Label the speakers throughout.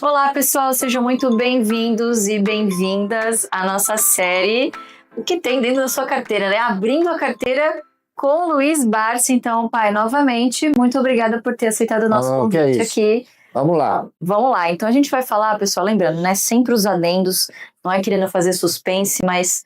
Speaker 1: Olá, pessoal, sejam muito bem-vindos e bem-vindas à nossa série O que tem dentro da sua carteira, né? Abrindo a carteira com Luiz Barsi. Então, pai, novamente, muito obrigada por ter aceitado o nosso
Speaker 2: Que é
Speaker 1: convite
Speaker 2: isso.
Speaker 1: aqui.
Speaker 2: Vamos lá.
Speaker 1: Vamos lá, então a gente vai falar, pessoal, lembrando, né? Sempre os adendos, não é querendo fazer suspense, mas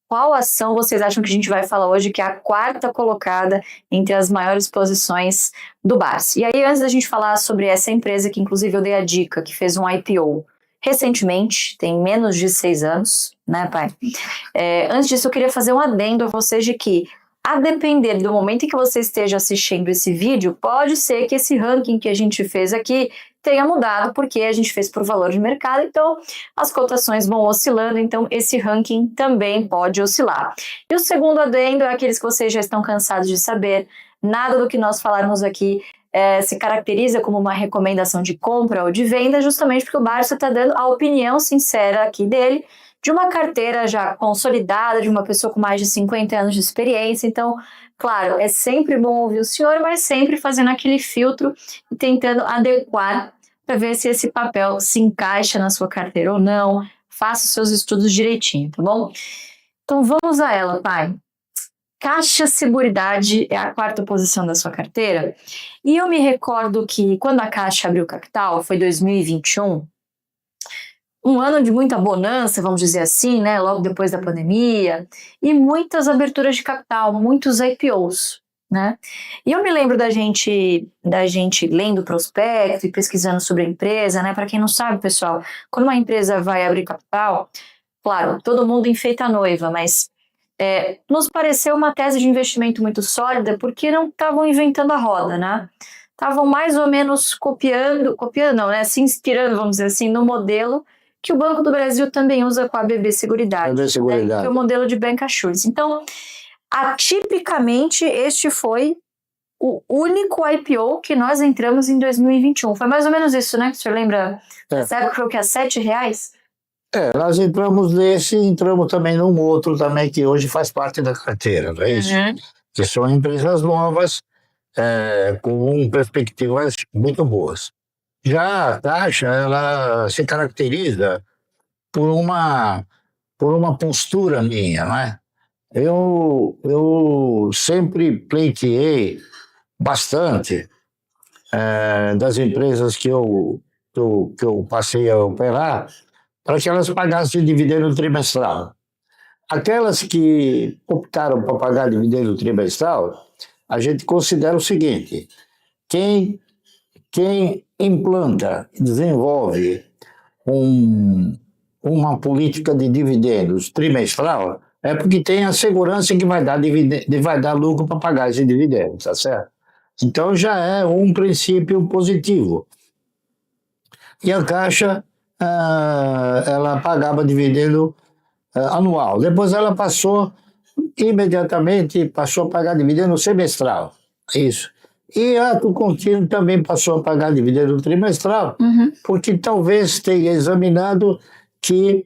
Speaker 1: qual ação vocês acham que a gente vai falar hoje que é a quarta colocada entre as maiores posições do Barsi? E aí, antes da gente falar sobre essa empresa, que inclusive eu dei a dica, que fez um IPO recentemente, tem menos de 6 anos, né, pai? Antes disso, eu queria fazer um adendo a vocês de que, a depender do momento em que você esteja assistindo esse vídeo, pode ser que esse ranking que a gente fez aqui tenha mudado, porque a gente fez por valor de mercado, então as cotações vão oscilando, então esse ranking também pode oscilar. E o segundo adendo é aqueles que vocês já estão cansados de saber, nada do que nós falarmos aqui se caracteriza como uma recomendação de compra ou de venda, justamente porque o Barça está dando a opinião sincera aqui dele, de uma carteira já consolidada, de uma pessoa com mais de 50 anos de experiência. Então, claro, é sempre bom ouvir o senhor, mas sempre fazendo aquele filtro e tentando adequar para ver se esse papel se encaixa na sua carteira ou não. Faça os seus estudos direitinho, tá bom? Então vamos a ela, pai. Caixa Seguridade é a quarta posição da sua carteira. E eu me recordo que quando a Caixa abriu capital, foi 2021, um ano de muita bonança, vamos dizer assim, né? Logo depois da pandemia, e muitas aberturas de capital, muitos IPOs, né? E eu me lembro da gente lendo o prospecto e pesquisando sobre a empresa, né? Para quem não sabe, pessoal, quando uma empresa vai abrir capital, claro, todo mundo enfeita a noiva, mas nos pareceu uma tese de investimento muito sólida, porque não estavam inventando a roda, né? Estavam mais ou menos copiando não, né? Se inspirando, vamos dizer assim, no modelo que o Banco do Brasil também usa com a BB Seguridade,
Speaker 2: BB Seguridade.
Speaker 1: né? Que é o modelo de bancassurance. Então, atipicamente, este foi o único IPO que nós entramos em 2021. Foi mais ou menos isso, né? O senhor lembra? Nessa época foi o que? A R$7?
Speaker 2: Nós entramos nesse, entramos também num outro também que hoje faz parte da carteira, não é isso? Que são empresas novas, com perspectivas muito boas. Já a Caixa, ela se caracteriza por uma postura minha, não é? Eu sempre pleiteei bastante das empresas que eu passei a operar para que elas pagassem dividendo trimestral. Aquelas que optaram para pagar dividendo trimestral, a gente considera o seguinte: quem implanta, desenvolve uma política de dividendos trimestral é porque tem a segurança que vai dar lucro para pagar esse dividendo, tá certo? Então já é um princípio positivo. E a Caixa, ela pagava dividendo anual. Depois ela imediatamente passou a pagar dividendo semestral. Isso. E a Ato Contínuo também passou a pagar dividendo trimestral, porque talvez tenha examinado que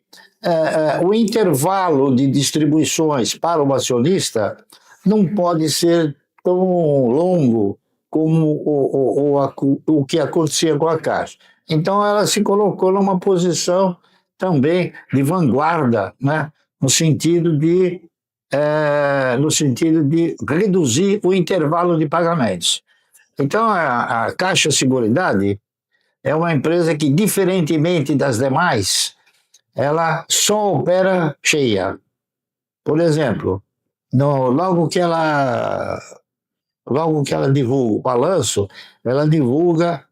Speaker 2: o intervalo de distribuições para o acionista não pode ser tão longo como o que acontecia com a Caixa. Então ela se colocou numa posição também de vanguarda, né? no sentido de reduzir o intervalo de pagamentos. Então a Caixa Seguridade é uma empresa que, diferentemente das demais, ela só opera cheia. Por exemplo, logo que ela divulga o balanço, ela divulga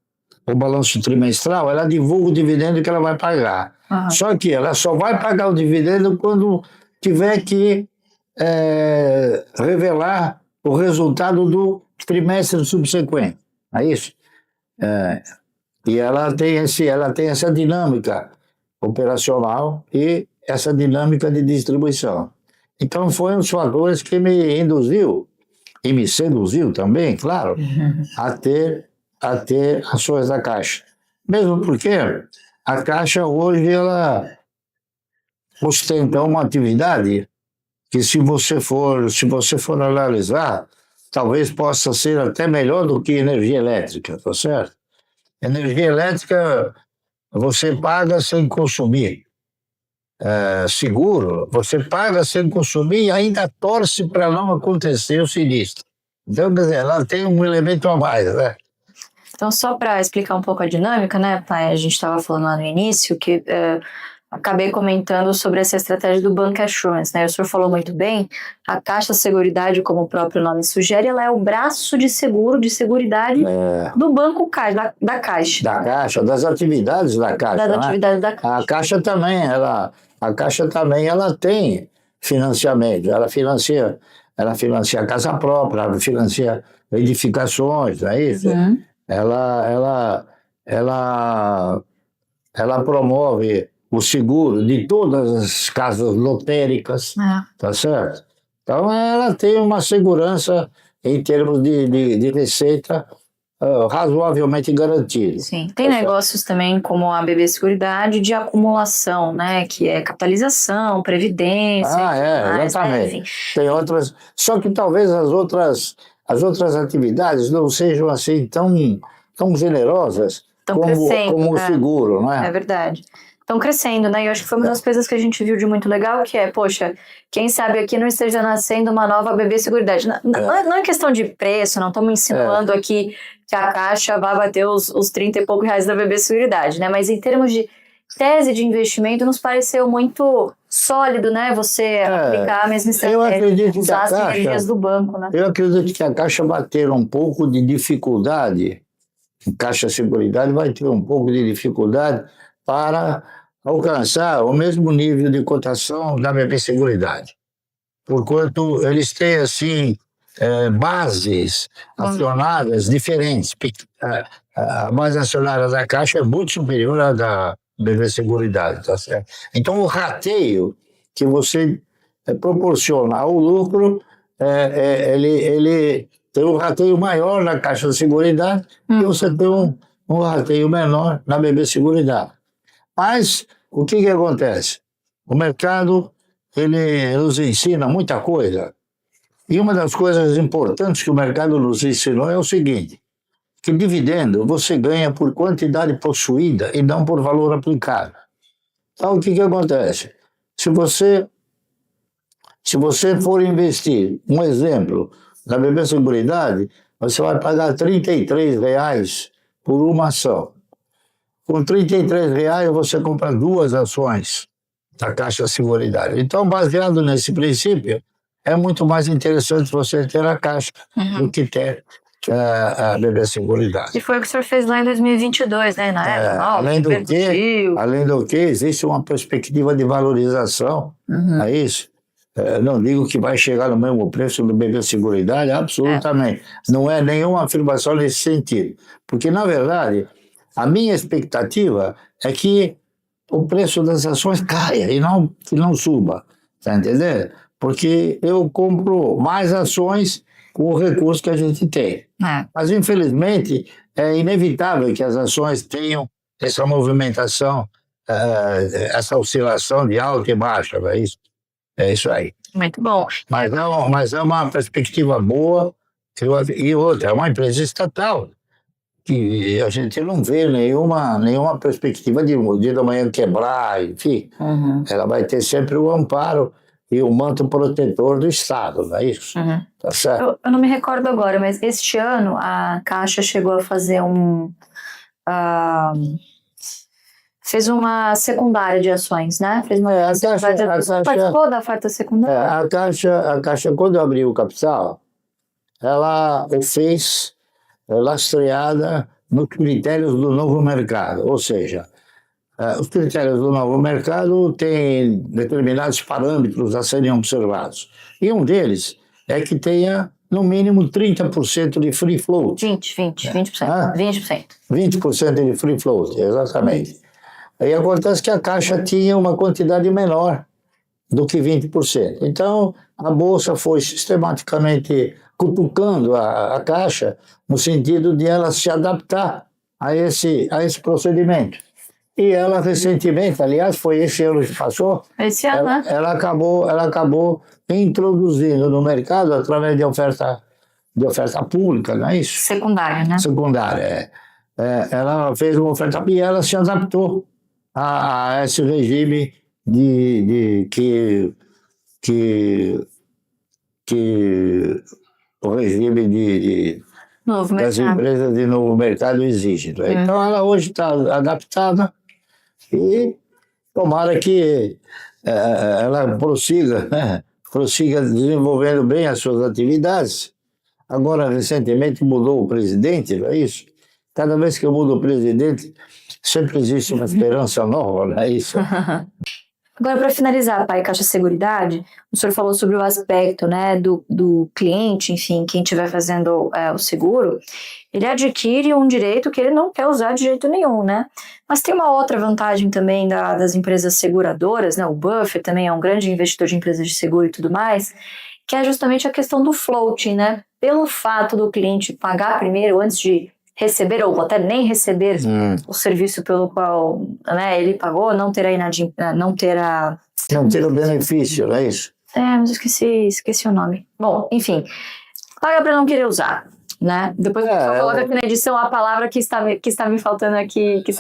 Speaker 2: o balanço trimestral, ela divulga o dividendo que ela vai pagar. Só que ela só vai pagar o dividendo quando tiver que revelar o resultado do trimestre subsequente. É isso? E ela tem essa dinâmica operacional e essa dinâmica de distribuição. Então foi um dos fatores que me induziu e me seduziu também, claro, a ter ações da Caixa. Mesmo porque a Caixa hoje ela ostenta uma atividade que, se você for analisar, talvez possa ser até melhor do que energia elétrica, tá certo? Energia elétrica, você paga sem consumir. Seguro, você paga sem consumir e ainda torce para não acontecer o sinistro. Então, quer dizer, ela tem um elemento a mais, né?
Speaker 1: Então, só para explicar um pouco a dinâmica, né, pai? A gente estava falando lá no início que acabei comentando sobre essa estratégia do bancassurance, né? O senhor falou muito bem, a Caixa Seguridade, como o próprio nome sugere, ela é o braço de seguro, de seguridade do banco Caixa, da Caixa.
Speaker 2: Da Caixa, das atividades da Caixa,
Speaker 1: Das atividades da Caixa.
Speaker 2: A Caixa também, ela tem financiamento, ela financia a casa própria, ela financia edificações, não é isso?
Speaker 1: Uhum.
Speaker 2: Ela promove o seguro de todas as casas lotéricas, tá certo? Então, ela tem uma segurança em termos de receita razoavelmente garantida.
Speaker 1: Sim, tem negócios também como a BB Seguridade de acumulação, né, que é capitalização, previdência,
Speaker 2: exatamente.
Speaker 1: Né?
Speaker 2: Tem outras, só que talvez as outras atividades não sejam assim tão generosas como o seguro, não é?
Speaker 1: É verdade. Estão crescendo, né? E eu acho que foi uma das coisas que a gente viu de muito legal, que é, poxa, quem sabe aqui não esteja nascendo uma nova BB Seguridade. Não é questão de preço, não estamos insinuando aqui que a Caixa vai bater os 30 e poucos reais da BB Seguridade, né? Mas em termos de tese de investimento, nos pareceu muito sólido, né? Você aplicar a mesma estratégia, usar as sinergias do banco, né?
Speaker 2: Eu acredito que a Caixa vai ter um pouco de dificuldade, a Caixa Seguridade vai ter um pouco de dificuldade para alcançar o mesmo nível de cotação da BB Seguridade. Porquanto eles têm, assim, bases acionárias diferentes. A base acionária da Caixa é muito superior à da BB Seguridade, tá certo? Então, o rateio que você proporciona ao lucro, ele tem um rateio maior na Caixa de Seguridade e você tem um rateio menor na BB Seguridade. Mas o que acontece? O mercado ele nos ensina muita coisa. E uma das coisas importantes que o mercado nos ensinou é o seguinte, que dividendo você ganha por quantidade possuída e não por valor aplicado. Então o que acontece? Se você for investir, um exemplo, na BB Seguridade, você vai pagar R$33 por uma ação. Com R$33 você compra 2 ações da Caixa Seguridade. Então, baseado nesse princípio, é muito mais interessante você ter a Caixa do que ter a BB Seguridade.
Speaker 1: E foi o que o senhor fez lá em 2022, né? Na época,
Speaker 2: além do que, existe uma perspectiva de valorização, é isso? Não digo que vai chegar no mesmo preço do BB Seguridade, absolutamente. Não é nenhuma afirmação nesse sentido. Porque, na verdade, a minha expectativa é que o preço das ações caia e não suba, tá entendendo? Porque eu compro mais ações com o recurso que a gente tem. Mas, infelizmente, é inevitável que as ações tenham essa movimentação, essa oscilação de alta e baixa, é isso? É isso aí.
Speaker 1: Muito bom.
Speaker 2: Mas é uma perspectiva boa e outra, é uma empresa estatal que a gente não vê nenhuma perspectiva de amanhã quebrar, enfim. Ela vai ter sempre o amparo e o manto protetor do Estado, não é isso? Tá certo?
Speaker 1: Eu não me recordo agora, mas este ano a Caixa chegou a fazer fez uma secundária de ações, né? Fez uma participou da oferta secundária?
Speaker 2: A Caixa, quando abriu o capital, ela o fez lastreada nos critérios do novo mercado, ou seja, os critérios do novo mercado têm determinados parâmetros a serem observados. E um deles é que tenha, no mínimo, 30% de free float.
Speaker 1: 20%.
Speaker 2: 20% de free float, exatamente. Aí acontece que a Caixa tinha uma quantidade menor do que 20%. Então, a Bolsa foi sistematicamente cutucando a Caixa no sentido de ela se adaptar a esse procedimento. E ela recentemente, aliás, foi esse ano que passou,
Speaker 1: esse ano,
Speaker 2: ela acabou introduzindo no mercado através de oferta pública, não é isso?
Speaker 1: Secundária, né?
Speaker 2: Secundária, ela fez uma oferta e ela se adaptou a esse regime que, que o regime
Speaker 1: Novo
Speaker 2: das
Speaker 1: mercado.
Speaker 2: empresas de novo mercado exige. Né? Então, ela hoje está adaptada e tomara que ela prossiga, né? Prossiga desenvolvendo bem as suas atividades. Agora, recentemente, mudou o presidente, não é isso? Cada vez que muda o presidente, sempre existe uma esperança nova, não é isso?
Speaker 1: Agora, para finalizar, pai, Caixa Seguridade, o senhor falou sobre o aspecto, né, do cliente, enfim, quem estiver fazendo o seguro, ele adquire um direito que ele não quer usar de jeito nenhum, né? Mas tem uma outra vantagem também das empresas seguradoras, né? O Buffett também é um grande investidor de empresas de seguro e tudo mais, que é justamente a questão do floating, né? Pelo fato do cliente pagar primeiro antes de receber ou até nem receber o serviço pelo qual, né, ele pagou, não ter
Speaker 2: o benefício, não é isso?
Speaker 1: Mas eu esqueci o nome. Bom, enfim, paga para não querer usar, né? Depois o pessoal coloca aqui na edição a palavra que está me faltando aqui, aqui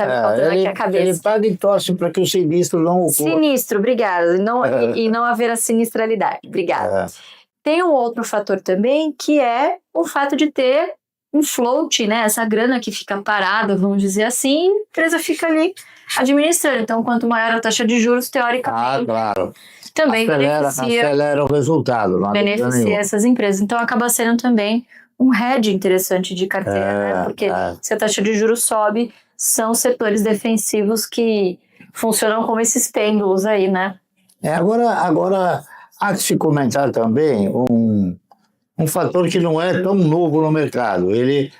Speaker 1: a cabeça.
Speaker 2: Ele paga e torce para que o sinistro não ocorra.
Speaker 1: Sinistro, obrigada. E não haver a sinistralidade. Obrigada. Tem um outro fator também, que é o fato de ter um float, né? Essa grana que fica parada, vamos dizer assim, a empresa fica ali administrando. Então, quanto maior a taxa de juros, teoricamente,
Speaker 2: claro.
Speaker 1: também
Speaker 2: acelera o resultado.
Speaker 1: Beneficia essas empresas. Então, acaba sendo também um hedge interessante de carteira, né? Porque se a taxa de juros sobe, são setores defensivos que funcionam como esses pêndulos aí, né?
Speaker 2: Agora há que se comentar também um fator que não é tão novo no mercado,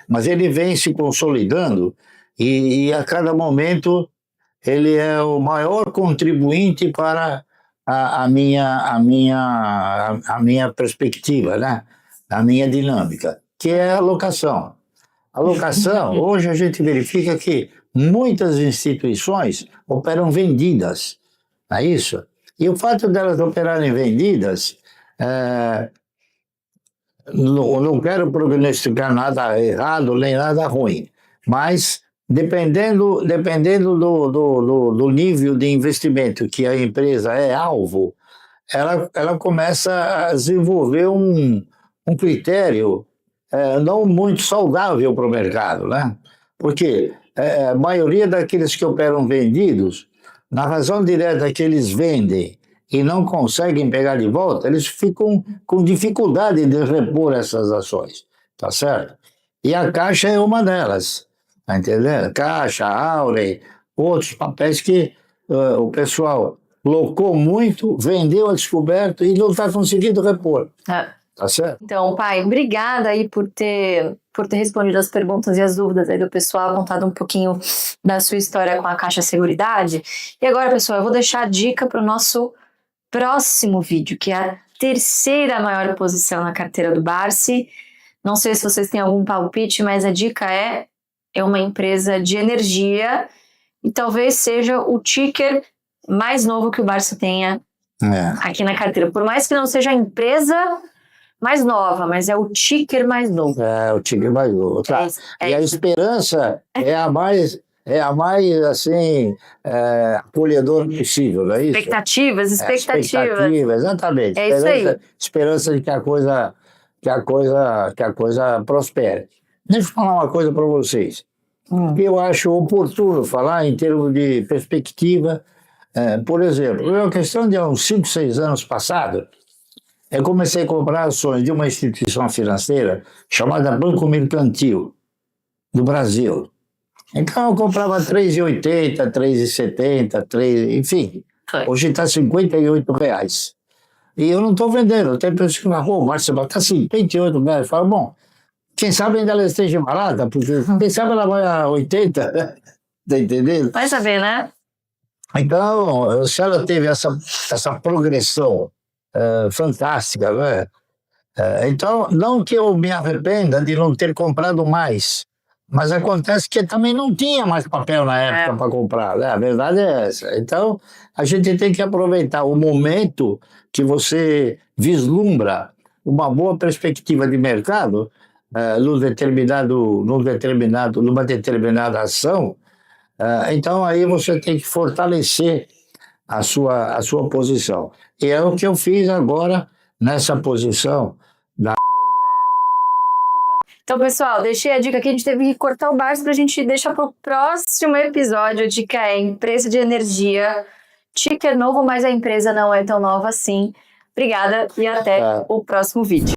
Speaker 2: mas ele vem se consolidando e a cada momento ele é o maior contribuinte para a minha perspectiva, né? A minha dinâmica, que é a alocação. A alocação, hoje a gente verifica que muitas instituições operam vendidas, não é isso? E o fato delas operarem vendidas, não quero prognosticar nada errado nem nada ruim, mas dependendo do nível de investimento que a empresa é alvo, ela começa a desenvolver um critério não muito saudável para o mercado, né? Porque a maioria daqueles que operam vendidos, na razão direta que eles vendem e não conseguem pegar de volta, eles ficam com dificuldade de repor essas ações, tá certo? E a Caixa é uma delas, tá entendendo? Caixa, Auren, outros papéis que o pessoal locou muito, vendeu a descoberto e não está conseguindo repor. Tá certo?
Speaker 1: Então, pai, obrigada aí por ter respondido as perguntas e as dúvidas aí do pessoal, contado um pouquinho da sua história com a Caixa Seguridade. E agora, pessoal, eu vou deixar a dica para o nosso próximo vídeo, que é a terceira maior posição na carteira do Barsi. Não sei se vocês têm algum palpite, mas a dica é uma empresa de energia e talvez seja o ticker mais novo que o Barsi tenha aqui na carteira. Por mais que não seja a empresa mais nova, mas é o ticker mais novo.
Speaker 2: O ticker mais novo. Tá. E a esperança é a mais assim, acolhedora possível, não é isso?
Speaker 1: Expectativas.
Speaker 2: Exatamente.
Speaker 1: É isso aí.
Speaker 2: Esperança de que a coisa prospere. Deixa eu falar uma coisa para vocês. Que eu acho oportuno falar em termos de perspectiva. Por exemplo, uma questão de uns 5, 6 anos passados, eu comecei a comprar ações de uma instituição financeira chamada Banco Mercantil, do Brasil. Então eu comprava 3,80, 3,70, enfim. Hoje está R$58. E eu não estou vendendo. Tem pessoas que falam, Márcio, está R$58. Eu falo, bom, quem sabe ainda ela esteja barata, porque quem sabe ela vai a 80, tá entendendo?
Speaker 1: Vai saber, né?
Speaker 2: Então, se ela teve essa progressão fantástica, né? Então, não que eu me arrependa de não ter comprado mais, mas acontece que também não tinha mais papel na época para comprar, né? A verdade é essa. Então, a gente tem que aproveitar o momento que você vislumbra uma boa perspectiva de mercado numa determinada ação, Então aí você tem que fortalecer a sua posição. E é o que eu fiz agora nessa posição.
Speaker 1: Então, pessoal, deixei a dica aqui, a gente teve que cortar o barco para a gente deixar para o próximo episódio. A dica é empresa de energia. Ticker novo, mas a empresa não é tão nova assim. Obrigada e até o próximo vídeo.